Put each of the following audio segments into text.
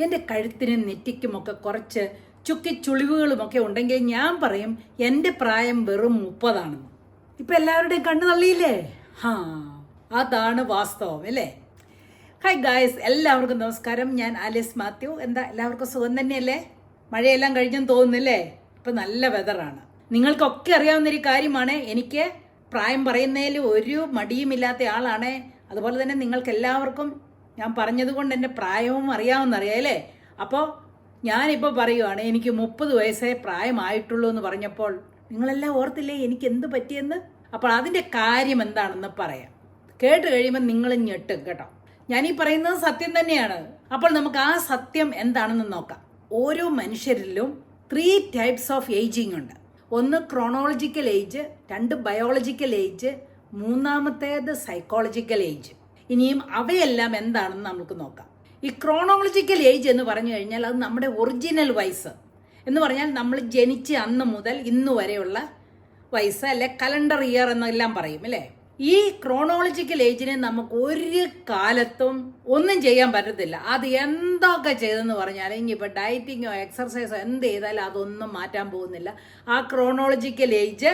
എൻ്റെ കഴുത്തിനും നെറ്റിക്കുമൊക്കെ കുറച്ച് ചുക്കിച്ചുളിവുകളുമൊക്കെ ഉണ്ടെങ്കിൽ ഞാൻ പറയും എൻ്റെ പ്രായം വെറും 30 ഇപ്പം എല്ലാവരുടെയും കണ്ണു തള്ളിയില്ലേ? അതാണ് വാസ്തവം അല്ലേ? ഹായ് ഗായ്സ്, എല്ലാവർക്കും നമസ്കാരം. ഞാൻ ആലിസ് മാത്യു. എന്താ എല്ലാവർക്കും സുഖം തന്നെയല്ലേ? മഴയെല്ലാം കഴിഞ്ഞെന്ന് തോന്നുന്നില്ലേ? ഇപ്പം നല്ല വെതറാണ്. നിങ്ങൾക്കൊക്കെ അറിയാവുന്നൊരു കാര്യമാണ്, എനിക്ക് പ്രായം പറയുന്നതിൽ ഒരു മടിയുമില്ലാത്ത ആളാണ്. അതുപോലെ തന്നെ നിങ്ങൾക്ക് എല്ലാവർക്കും ഞാൻ പറഞ്ഞതുകൊണ്ട് എൻ്റെ പ്രായവും അറിയാമെന്നറിയാം അല്ലേ? അപ്പോൾ ഞാനിപ്പോൾ പറയുവാണ്, എനിക്ക് 30 വയസ്സേ പ്രായമായിട്ടുള്ളൂ എന്ന് പറഞ്ഞപ്പോൾ നിങ്ങളെല്ലാം ഓർത്തില്ലേ എനിക്ക് എന്ത് പറ്റിയെന്ന്? അപ്പോൾ അതിൻ്റെ കാര്യം എന്താണെന്ന് പറയാം. കേട്ട് കഴിയുമ്പോൾ നിങ്ങൾ ഞെട്ടും കേട്ടോ. ഞാനീ പറയുന്നത് സത്യം തന്നെയാണ്. അപ്പോൾ നമുക്ക് ആ സത്യം എന്താണെന്ന് നോക്കാം. ഓരോ മനുഷ്യരിലും 3 ടൈപ്സ് ഓഫ് ഏജിങ് ഉണ്ട്. ഒന്ന് chronological age, 2 biological age, 3 psychological age. ഇനിയും അവയെല്ലാം എന്താണെന്ന് നമുക്ക് നോക്കാം. ഈ ക്രോണോളജിക്കൽ ഏജ് എന്ന് പറഞ്ഞു കഴിഞ്ഞാൽ അത് നമ്മുടെ ഒറിജിനൽ വയസ്സ് എന്ന് പറഞ്ഞാൽ നമ്മൾ ജനിച്ച് അന്ന് മുതൽ ഇന്ന് വരെയുള്ള വയസ്സ്, അല്ലെ കലണ്ടർ ഇയർ എന്നെല്ലാം പറയും അല്ലേ? ഈ ക്രോണോളജിക്കൽ ഏജിനെ നമുക്ക് ഒരു കാലത്തും ഒന്നും ചെയ്യാൻ പറ്റത്തില്ല. അത് എന്തൊക്കെ ചെയ്തെന്ന് പറഞ്ഞാൽ ഇനിയിപ്പോൾ ഡയറ്റിങ്ങോ എക്സർസൈസോ എന്ത് ചെയ്താലും അതൊന്നും മാറ്റാൻ പോകുന്നില്ല. ആ ക്രോണോളജിക്കൽ ഏജ്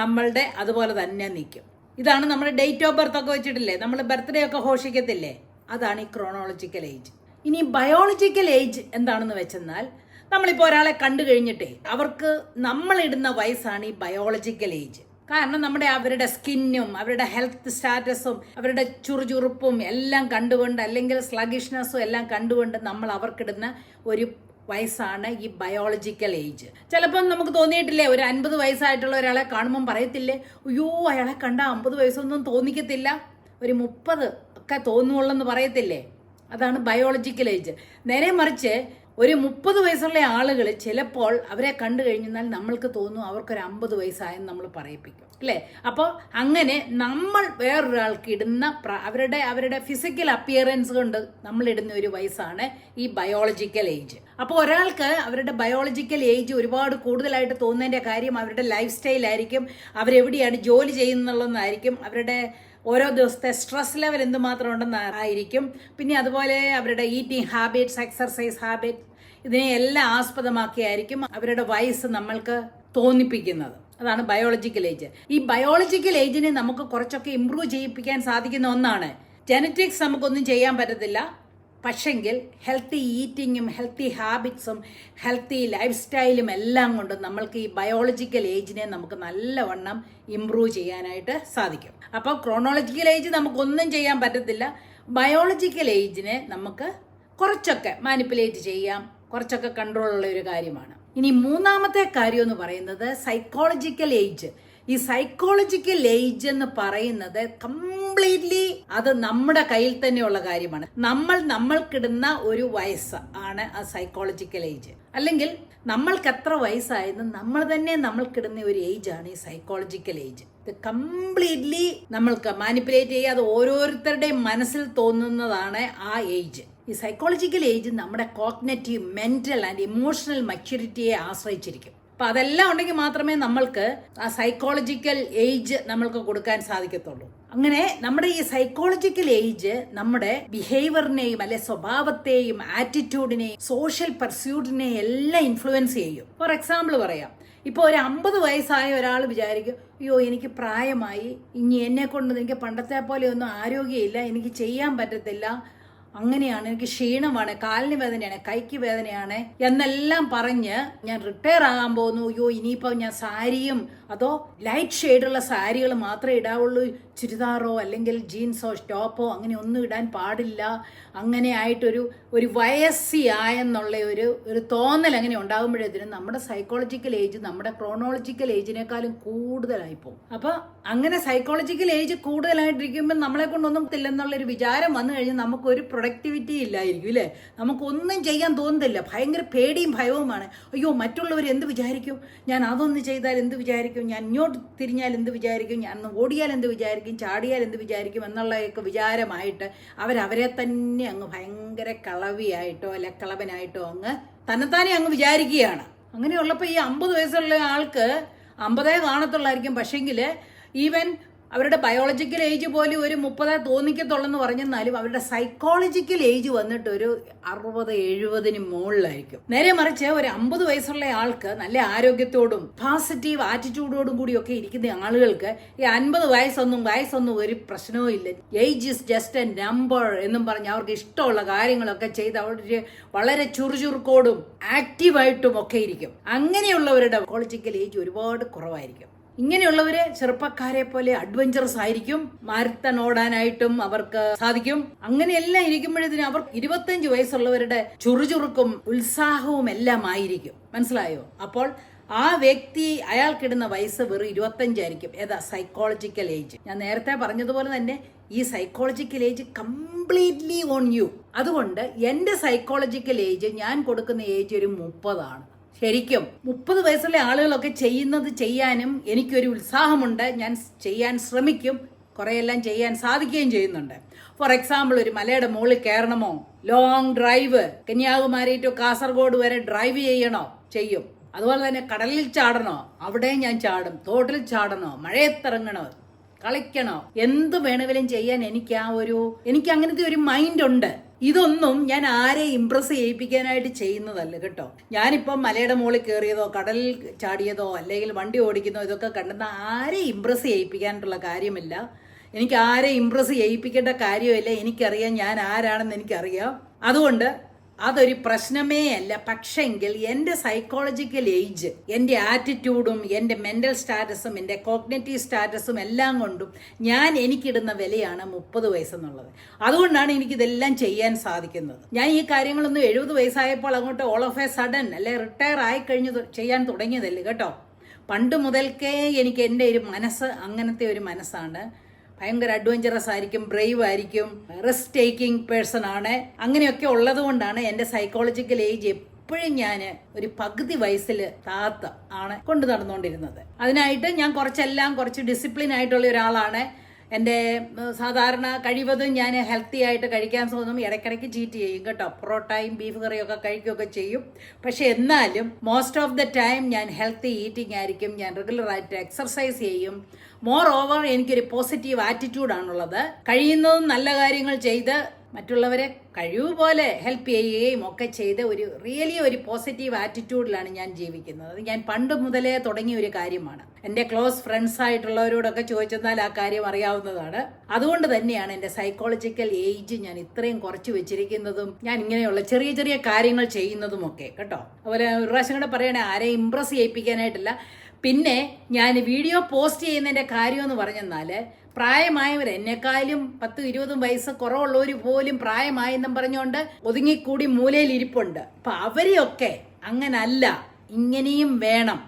നമ്മളുടെ അതുപോലെ തന്നെ നിൽക്കും. ഇതാണ് നമ്മുടെ ഡേറ്റ് ഓഫ് ബർത്ത് ഒക്കെ വെച്ചിട്ടില്ലേ, നമ്മൾ ബർത്ത്ഡേ ഒക്കെ ഘോഷിക്കത്തില്ലേ? അതാണ് ഈ ക്രോണോളജിക്കൽ ഏജ്. ഇനി ബയോളജിക്കൽ ഏജ് എന്താണെന്ന് വെച്ചെന്നാൽ നമ്മളിപ്പോൾ ഒരാളെ കണ്ടു കഴിഞ്ഞിട്ടേ അവർക്ക് നമ്മളിടുന്ന വയസ്സാണ് ഈ ബയോളജിക്കൽ ഏജ്. കാരണം അവരുടെ സ്കിന്നും അവരുടെ ഹെൽത്ത് സ്റ്റാറ്റസും അവരുടെ ചുറുചുറുപ്പും എല്ലാം കണ്ടുകൊണ്ട്, അല്ലെങ്കിൽ സ്ലഗിഷ്നെസ്സും എല്ലാം കണ്ടുകൊണ്ട് നമ്മൾ അവർക്കിടുന്ന ഒരു വയസ്സാണ് ഈ ബയോളജിക്കൽ ഏജ്. ചിലപ്പം നമുക്ക് തോന്നിയിട്ടില്ലേ, ഒരു 50 വയസ്സായിട്ടുള്ള ഒരാളെ കാണുമ്പം പറയത്തില്ലേ, അയ്യോ അയാളെ കണ്ട 50 വയസ്സൊന്നും തോന്നിക്കത്തില്ല, ഒരു 30 ഒക്കെ തോന്നുള്ളെന്ന് പറയത്തില്ലേ? അതാണ് ബയോളജിക്കൽ ഏജ്. നേരെ മറിച്ച് ഒരു 30 വയസ്സുള്ള ആളുകൾ ചിലപ്പോൾ അവരെ കണ്ടു കഴിഞ്ഞാൽ നമ്മൾക്ക് തോന്നും അവർക്കൊരു 50 വയസ്സായെന്ന് നമ്മൾ പറയിപ്പിക്കും അല്ലേ? അപ്പോൾ അങ്ങനെ നമ്മൾ വേറൊരാൾക്ക് ഇടുന്ന അവരുടെ ഫിസിക്കൽ അപ്പിയറൻസ് കൊണ്ട് നമ്മളിടുന്ന ഒരു വയസ്സാണ് ഈ ബയോളജിക്കൽ ഏജ്. അപ്പോൾ ഒരാൾക്ക് അവരുടെ ബയോളജിക്കൽ ഏജ് ഒരുപാട് കൂടുതലായിട്ട് തോന്നുന്നതിൻ്റെ കാര്യം അവരുടെ ലൈഫ് സ്റ്റൈലായിരിക്കും, അവരെവിടെയാണ് ജോലി ചെയ്യുന്നുള്ളതെന്നായിരിക്കും, അവരുടെ ഓരോ ദിവസത്തെ സ്ട്രെസ് ലെവൽ എന്തുമാത്രം ഉണ്ടെന്നായിരിക്കും, പിന്നെ അതുപോലെ അവരുടെ ഈറ്റിംഗ് ഹാബിറ്റ്സ്, എക്സർസൈസ് ഹാബിറ്റ്, ഇതിനെയെല്ലാം ആസ്പദമാക്കിയായിരിക്കും അവരുടെ വയസ്സ് നമ്മൾക്ക് തോന്നിപ്പിക്കുന്നത്. അതാണ് ബയോളജിക്കൽ ഏജ്. ഈ ബയോളജിക്കൽ ഏജിനെ നമുക്ക് കുറച്ചൊക്കെ ഇമ്പ്രൂവ് ചെയ്യിപ്പിക്കാൻ സാധിക്കുന്ന ഒന്നാണ്. ജനറ്റിക്സ് നമുക്കൊന്നും ചെയ്യാൻ പറ്റത്തില്ല, പക്ഷെങ്കിൽ ഹെൽത്തി ഈറ്റിങ്ങും ഹെൽത്തി ഹാബിറ്റ്സും ഹെൽത്തി ലൈഫ് സ്റ്റൈലും എല്ലാം കൊണ്ട് നമ്മൾക്ക് ഈ ബയോളജിക്കൽ ഏജിനെ നമുക്ക് നല്ലവണ്ണം ഇമ്പ്രൂവ് ചെയ്യാനായിട്ട് സാധിക്കും. അപ്പോൾ ക്രോണോളജിക്കൽ ഏജ് നമുക്കൊന്നും ചെയ്യാൻ പറ്റത്തില്ല, ബയോളജിക്കൽ ഏജിനെ നമുക്ക് കുറച്ചൊക്കെ മാനിപ്പുലേറ്റ് ചെയ്യാം, കുറച്ചൊക്കെ കൺട്രോൾ ഉള്ള ഒരു കാര്യമാണ്. ഇനി 3 കാര്യം എന്ന് പറയുന്നത് സൈക്കോളജിക്കൽ ഏജ്. ഈ സൈക്കോളജിക്കൽ ഏജ് എന്ന് പറയുന്നത് കംപ്ലീറ്റ്ലി അത് നമ്മുടെ കയ്യിൽ തന്നെയുള്ള കാര്യമാണ്. നമ്മൾക്കിടുന്ന ഒരു വയസ്സ് ആണ് ആ സൈക്കോളജിക്കൽ ഏജ്. അല്ലെങ്കിൽ നമ്മൾക്ക് എത്ര വയസ്സായെന്ന് നമ്മൾ തന്നെ നമ്മൾക്കിടുന്ന ഒരു ഏജ് ആണ് ഈ സൈക്കോളജിക്കൽ ഏജ്. ഇത് കംപ്ലീറ്റ്ലി നമ്മൾക്ക് മാനിപ്പുലേറ്റ് ചെയ്യാതെ ഓരോരുത്തരുടെയും മനസ്സിൽ തോന്നുന്നതാണ് ആ ഏജ്. ഈ സൈക്കോളജിക്കൽ ഏജ് നമ്മുടെ കോഗ്നിറ്റീവ്, മെന്റൽ ആൻഡ് ഇമോഷണൽ മെച്യൂരിറ്റിയെ ആശ്രയിച്ചിരിക്കും. അപ്പൊ അതെല്ലാം ഉണ്ടെങ്കിൽ മാത്രമേ നമ്മൾക്ക് ആ സൈക്കോളജിക്കൽ ഏജ് നമ്മൾക്ക് കൊടുക്കാൻ സാധിക്കത്തുള്ളൂ. അങ്ങനെ നമ്മുടെ ഈ സൈക്കോളജിക്കൽ ഏജ് നമ്മുടെ ബിഹേവിയറിനെയും അല്ലെ സ്വഭാവത്തെയും ആറ്റിറ്റ്യൂഡിനെയും സോഷ്യൽ പെർസ്യൂട്ടിനെയും എല്ലാം ഇൻഫ്ലുവൻസ് ചെയ്യും. ഫോർ എക്സാമ്പിൾ പറയാം, ഇപ്പോൾ ഒരു 50 വയസ്സായ ഒരാൾ വിചാരിക്കും, അയ്യോ എനിക്ക് പ്രായമായി, ഇനി എന്നെ കൊണ്ട് എനിക്ക് പണ്ടത്തെ പോലെ ഒന്നും ആരോഗ്യമില്ല, എനിക്ക് ചെയ്യാൻ പറ്റത്തില്ല, അങ്ങനെയാണ്, എനിക്ക് ക്ഷീണമാണ്, കാലിന് വേദനയാണ്, കൈക്ക് വേദനയാണ് എന്നെല്ലാം പറഞ്ഞ് ഞാൻ റിട്ടയർ ആകാൻ പോകുന്നു. അയ്യോ ഇനിയിപ്പോൾ ഞാൻ സാരിയും അതോ ലൈറ്റ് ഷെയ്ഡുള്ള സാരികൾ മാത്രമേ ഇടാവുള്ളൂ, ചുരിദാറോ അല്ലെങ്കിൽ ജീൻസോ ടോപ്പോ അങ്ങനെ ഒന്നും ഇടാൻ പാടില്ല, അങ്ങനെ ആയിട്ടൊരു വയസ്സിയായെന്നുള്ള ഒരു തോന്നൽ അങ്ങനെ ഉണ്ടാകുമ്പോഴത്തേനും നമ്മുടെ സൈക്കോളജിക്കൽ ഏജ് നമ്മുടെ ക്രോണോളജിക്കൽ ഏജിനേക്കാളും കൂടുതലായി പോകും. അപ്പോൾ അങ്ങനെ സൈക്കോളജിക്കൽ ഏജ് കൂടുതലായിട്ടിരിക്കുമ്പോൾ നമ്മളെ കൊണ്ടൊന്നും ഇല്ലെന്നുള്ളൊരു വിചാരം വന്നു കഴിഞ്ഞാൽ നമുക്കൊരു പ്രൊഡക്ടിവിറ്റി ഇല്ലായിരിക്കും അല്ലേ? നമുക്കൊന്നും ചെയ്യാൻ തോന്നുന്നില്ല, ഭയങ്കര പേടിയും ഭയവുമാണ്. അയ്യോ മറ്റുള്ളവർ എന്ത് വിചാരിക്കും, ഞാൻ അതൊന്ന് ചെയ്താൽ എന്ത് വിചാരിക്കും, ഞാൻ ഇങ്ങോട്ട് തിരിഞ്ഞാൽ എന്ത് വിചാരിക്കും, ഞാൻ ഓടിയാൽ എന്ത് വിചാരിക്കും, ചാടിയാൽ എന്ത് വിചാരിക്കും എന്നുള്ളതൊക്കെ വിചാരമായിട്ട് അവരെ തന്നെ അങ്ങ് ഭയങ്കര കളവിയായിട്ടോ അല്ലെ കളവനായിട്ടോ അങ്ങ് തന്നെത്താനെ അങ്ങ് വിചാരിക്കുകയാണ്. അങ്ങനെയുള്ളപ്പോൾ ഈ 50 വയസ്സുള്ള ആൾക്ക് 50 കാണത്തുള്ളായിരിക്കും, പക്ഷെങ്കിൽ ഈവൻ അവരുടെ ബയോളജിക്കൽ ഏജ് പോലും ഒരു 30 തോന്നിക്കത്തുള്ളെന്ന് പറഞ്ഞെന്നാലും അവരുടെ സൈക്കോളജിക്കൽ ഏജ് വന്നിട്ട് ഒരു 60-70 മുകളിലായിരിക്കും. നേരെ മറിച്ച് ഒരു 50 വയസ്സുള്ള ആൾക്ക് നല്ല ആരോഗ്യത്തോടും പോസിറ്റീവ് ആറ്റിറ്റ്യൂഡോടും കൂടിയൊക്കെ ഇരിക്കുന്ന ആളുകൾക്ക് ഈ 50 വയസ്സൊന്നും ഒരു പ്രശ്നവും ഇല്ല. Age is just A number എന്നും പറഞ്ഞ് അവർക്ക് ഇഷ്ടമുള്ള കാര്യങ്ങളൊക്കെ ചെയ്ത് അവർ വളരെ ചുറുചുറുക്കോടും ആക്റ്റീവായിട്ടും ഒക്കെ ഇരിക്കും. അങ്ങനെയുള്ളവരുടെ സൈക്കോളജിക്കൽ ഏജ് ഒരുപാട് കുറവായിരിക്കും. ഇങ്ങനെയുള്ളവര് ചെറുപ്പക്കാരെ പോലെ അഡ്വഞ്ചറസ് ആയിരിക്കും, മാരത്തൺ ഓടാനായിട്ടും അവർക്ക് സാധിക്കും. അങ്ങനെയെല്ലാം ഇരിക്കുമ്പോഴത്തേനും അവർ 25 വയസ്സുള്ളവരുടെ ചുറുചുറുക്കും ഉത്സാഹവും എല്ലാം ആയിരിക്കും. മനസ്സിലായോ? അപ്പോൾ ആ വ്യക്തി അയാൾക്കിടുന്ന വയസ്സ് വെറും 25 ആയിരിക്കും. ഏതാ? Psychological age. ഞാൻ നേരത്തെ പറഞ്ഞതുപോലെ തന്നെ ഈ psychological age completely on you. അതുകൊണ്ട് എൻ്റെ സൈക്കോളജിക്കൽ ഏജ് ഞാൻ കൊടുക്കുന്ന ഏജ് ഒരു 30 ശരിക്കും 30 വയസ്സുള്ള ആളുകളൊക്കെ ചെയ്യുന്നത് ചെയ്യാനും എനിക്കൊരു ഉത്സാഹമുണ്ട്. ഞാൻ ചെയ്യാൻ ശ്രമിക്കും, കുറേയെല്ലാം ചെയ്യാൻ സാധിക്കുകയും ചെയ്യുന്നുണ്ട്. ഫോർ എക്സാമ്പിൾ, ഒരു മലയുടെ മുകളിൽ കയറണമോ, long drive Kanyakumari to Kasaragod വരെ ഡ്രൈവ് ചെയ്യണോ, ചെയ്യും. അതുപോലെ തന്നെ കടലിൽ ചാടണോ, അവിടെ ഞാൻ ചാടും. തോട്ടിൽ ചാടണോ, മഴയത്തിറങ്ങണോ, കളിക്കണോ, എന്ത് വേണമെങ്കിലും ചെയ്യാൻ എനിക്ക് അങ്ങനത്തെ ഒരു മൈൻഡ് ഉണ്ട്. ഇതൊന്നും ഞാൻ ആരെ ഇംപ്രസ് ചെയ്യിപ്പിക്കാനായിട്ട് ചെയ്യുന്നതല്ല കേട്ടോ. ഞാനിപ്പം മലയുടെ മുകളിൽ കയറിയതോ കടലിൽ ചാടിയതോ അല്ലെങ്കിൽ വണ്ടി ഓടിക്കുന്നോ ഇതൊക്കെ കണ്ടെന്ന ആരെ ഇംപ്രസ് ചെയ്യിപ്പിക്കാനായിട്ടുള്ള കാര്യമില്ല. എനിക്ക് ആരെ ഇംപ്രസ് ചെയ്യിപ്പിക്കേണ്ട കാര്യമില്ല. എനിക്കറിയാം ഞാൻ ആരാണെന്ന് എനിക്കറിയാം. അതുകൊണ്ട് അതൊരു പ്രശ്നമേ അല്ല. പക്ഷെങ്കിൽ എൻ്റെ സൈക്കോളജിക്കൽ ഏജ്, എൻ്റെ ആറ്റിറ്റ്യൂഡും എൻ്റെ മെൻ്റൽ സ്റ്റാറ്റസും എൻ്റെ കോഗ്നിറ്റീവ് സ്റ്റാറ്റസും എല്ലാം കൊണ്ടും എനിക്കിടുന്ന വിലയാണ് 30 വയസ്സെന്നുള്ളത്. അതുകൊണ്ടാണ് എനിക്കിതെല്ലാം ചെയ്യാൻ സാധിക്കുന്നത്. ഞാൻ ഈ കാര്യങ്ങളൊന്നും 70 വയസ്സായപ്പോൾ അങ്ങോട്ട് ഓൾ ഓഫ് എ സഡൻ അല്ലെ റിട്ടയർ ആയിക്കഴിഞ്ഞ് ചെയ്യാൻ തുടങ്ങിയതല്ലേ കേട്ടോ. പണ്ട് മുതൽക്കേ എനിക്ക് എൻ്റെ ഒരു മനസ്സ് അങ്ങനത്തെ ഒരു മനസ്സാണ്. ഭയങ്കര അഡ്വഞ്ചറസ് ആയിരിക്കും, ബ്രേവ് ആയിരിക്കും, റിസ്ക് ടേക്കിംഗ് പേഴ്സൺ ആണ്. അങ്ങനെയൊക്കെ ഉള്ളത് കൊണ്ടാണ് എൻ്റെ സൈക്കോളജിക്കൽ ഏജ് എപ്പോഴും ഞാൻ ഒരു പകുതി വയസ്സിൽ ആണ് കൊണ്ടു നടന്നുകൊണ്ടിരുന്നത്. അതിനായിട്ട് ഞാൻ കുറച്ച് ഡിസിപ്ലിൻ ആയിട്ടുള്ള ഒരാളാണ്. എൻ്റെ സാധാരണ കഴിവതും ഞാൻ ഹെൽത്തി ആയിട്ട് കഴിക്കാൻ തോന്നും. ഇടയ്ക്കിടയ്ക്ക് ചീറ്റ് ചെയ്യും കേട്ടോ. പൊറോട്ടയും ബീഫ് കറിയൊക്കെ കഴിക്കുകയൊക്കെ ചെയ്യും. പക്ഷെ എന്നാലും മോസ്റ്റ് ഓഫ് ദ ടൈം ഞാൻ ഹെൽത്തി ഈറ്റിംഗ് ആയിരിക്കും. ഞാൻ റെഗുലറായിട്ട് എക്സർസൈസ് ചെയ്യും. മോർ ഓവർ എനിക്കൊരു പോസിറ്റീവ് ആറ്റിറ്റ്യൂഡാണുള്ളത്. കഴിയുന്നതും നല്ല കാര്യങ്ങൾ ചെയ്ത് മറ്റുള്ളവരെ കഴിവ് പോലെ ഹെൽപ്പ് ചെയ്യുകയും ഒക്കെ ചെയ്ത് ഒരു പോസിറ്റീവ് ആറ്റിറ്റ്യൂഡിലാണ് ഞാൻ ജീവിക്കുന്നത്. അത് ഞാൻ പണ്ട് മുതലേ തുടങ്ങിയ ഒരു കാര്യമാണ്. എൻ്റെ ക്ലോസ് ഫ്രണ്ട്സ് ആയിട്ടുള്ളവരോടൊക്കെ ചോദിച്ചെന്നാൽ ആ കാര്യം അറിയാവുന്നതാണ്. അതുകൊണ്ട് തന്നെയാണ് എൻ്റെ സൈക്കോളജിക്കൽ ഏജ് ഞാൻ ഇത്രയും കുറച്ച് വെച്ചിരിക്കുന്നതും ഞാൻ ഇങ്ങനെയുള്ള ചെറിയ ചെറിയ കാര്യങ്ങൾ ചെയ്യുന്നതുമൊക്കെ കേട്ടോ. അതുപോലെ ഒരു പ്രാവശ്യം കൂടെ പറയണേ, ആരെയും ഇംപ്രസ് ചെയ്യിപ്പിക്കാനായിട്ടില്ല. പിന്നെ ഞാൻ വീഡിയോ പോസ്റ്റ് ചെയ്യുന്നതിൻ്റെ കാര്യമെന്ന് പറഞ്ഞെന്നാൽ പ്രായമായവർ, എന്നെക്കാളും 10-20 വയസ്സ് കുറവുള്ളവർ പോലും പ്രായമായെന്നും പറഞ്ഞുകൊണ്ട് ഒതുങ്ങിക്കൂടി മൂലയിൽ ഇരിപ്പുണ്ട്. അപ്പം അവരെയൊക്കെ അങ്ങനല്ല, ഇങ്ങനെയും വേണം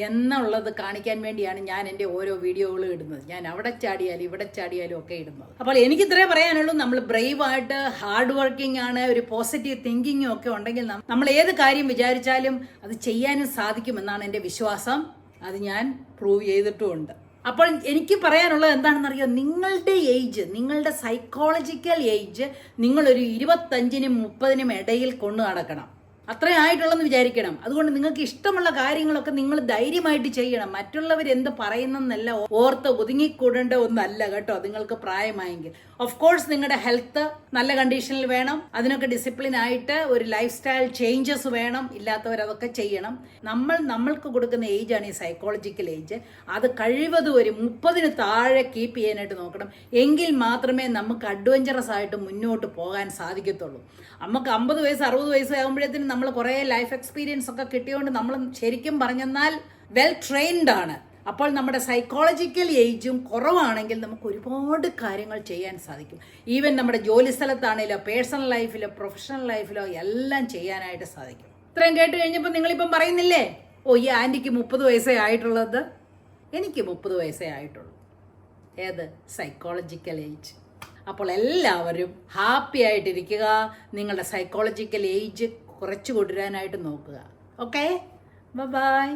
എന്നുള്ളത് കാണിക്കാൻ വേണ്ടിയാണ് ഞാൻ എൻ്റെ ഓരോ വീഡിയോകളും ഇടുന്നത്. ഞാൻ അവിടെ ചാടിയാലും ഇവിടെ ചാടിയാലും ഒക്കെ ഇടുന്നത്. അപ്പോൾ എനിക്ക് ഇത്രേ പറയാനുള്ളൂ. നമ്മൾ ബ്രേവ് ആയിട്ട് ഹാർഡ് വർക്കിംഗ് ആണ്, ഒരു പോസിറ്റീവ് തിങ്കിങ്ങും ഒക്കെ ഉണ്ടെങ്കിൽ നമ്മൾ ഏത് കാര്യം വിചാരിച്ചാലും അത് ചെയ്യാനും സാധിക്കുമെന്നാണ് എൻ്റെ വിശ്വാസം. അത് ഞാൻ പ്രൂവ് ചെയ്തിട്ടുമുണ്ട്. അപ്പോൾ എനിക്ക് പറയാനുള്ളത് എന്താണെന്നറിയോ, നിങ്ങളുടെ ഏജ്, നിങ്ങളുടെ സൈക്കോളജിക്കൽ ഏജ് നിങ്ങളൊരു 25-നും 30-നും ഇടയിൽ കൊണ്ടു നടക്കണം. അത്രേ ആയിട്ടുള്ളെന്ന് വിചാരിക്കണം. അതുകൊണ്ട് നിങ്ങൾക്ക് ഇഷ്ടമുള്ള കാര്യങ്ങളൊക്കെ നിങ്ങൾ ധൈര്യമായിട്ട് ചെയ്യണം. മറ്റുള്ളവർ എന്ത് പറയുന്നെന്നല്ല ഓർത്ത് ഒതുങ്ങിക്കൂടേണ്ട ഒന്നല്ല കേട്ടോ. നിങ്ങൾക്ക് പ്രായമായെങ്കിൽ ഓഫ് കോഴ്സ് നിങ്ങളുടെ ഹെൽത്ത് നല്ല കണ്ടീഷനിൽ വേണം. അതിനൊക്കെ ഡിസിപ്ലിൻ ആയിട്ട് ഒരു ലൈഫ് സ്റ്റൈൽ ചേഞ്ചസ് വേണം. ഇല്ലാത്തവർ അതൊക്കെ ചെയ്യണം. നമ്മൾക്ക് കൊടുക്കുന്ന ഏജാണ് ഈ സൈക്കോളജിക്കൽ ഏജ്. അത് കഴിവതും ഒരു 30-ന് താഴെ കീപ്പ് ചെയ്യാനായിട്ട് നോക്കണം. എങ്കിൽ മാത്രമേ നമുക്ക് അഡ്വഞ്ചറസ് ആയിട്ട് മുന്നോട്ട് പോകാൻ സാധിക്കത്തുള്ളൂ. നമുക്ക് 50 വയസ്സ് 60 വയസ്സ് ആകുമ്പോഴത്തേനും നമ്മൾ കുറേ ലൈഫ് എക്സ്പീരിയൻസ് ഒക്കെ കിട്ടിയോണ്ട് നമ്മൾ ശരിക്കും പറഞ്ഞെന്നാൽ വെൽ ട്രെയിൻഡ് ആണ്. അപ്പോൾ നമ്മുടെ സൈക്കോളജിക്കൽ ഏജും കുറവാണെങ്കിൽ നമുക്ക് ഒരുപാട് കാര്യങ്ങൾ ചെയ്യാൻ സാധിക്കും. ഈവൻ നമ്മുടെ ജോലി സ്ഥലത്താണെങ്കിലോ പേഴ്സണൽ ലൈഫിലോ പ്രൊഫഷണൽ ലൈഫിലോ എല്ലാം ചെയ്യാനായിട്ട് സാധിക്കും. ഇത്രയും കേട്ട് കഴിഞ്ഞപ്പോൾ നിങ്ങളിപ്പം പറയുന്നില്ലേ, ഓ ഈ ആൻറ്റിക്ക് 30 വയസ്സേ ആയിട്ടുള്ളത്. എനിക്ക് 30 വയസ്സേ ആയിട്ടുള്ളൂ. ഏത്? Psychological age. അപ്പോൾ എല്ലാവരും ഹാപ്പി ആയിട്ടിരിക്കുക. നിങ്ങളുടെ സൈക്കോളജിക്കൽ ഏജ് കുറച്ച് കൊണ്ടുവരാനായിട്ട് നോക്കുക. Okay, by.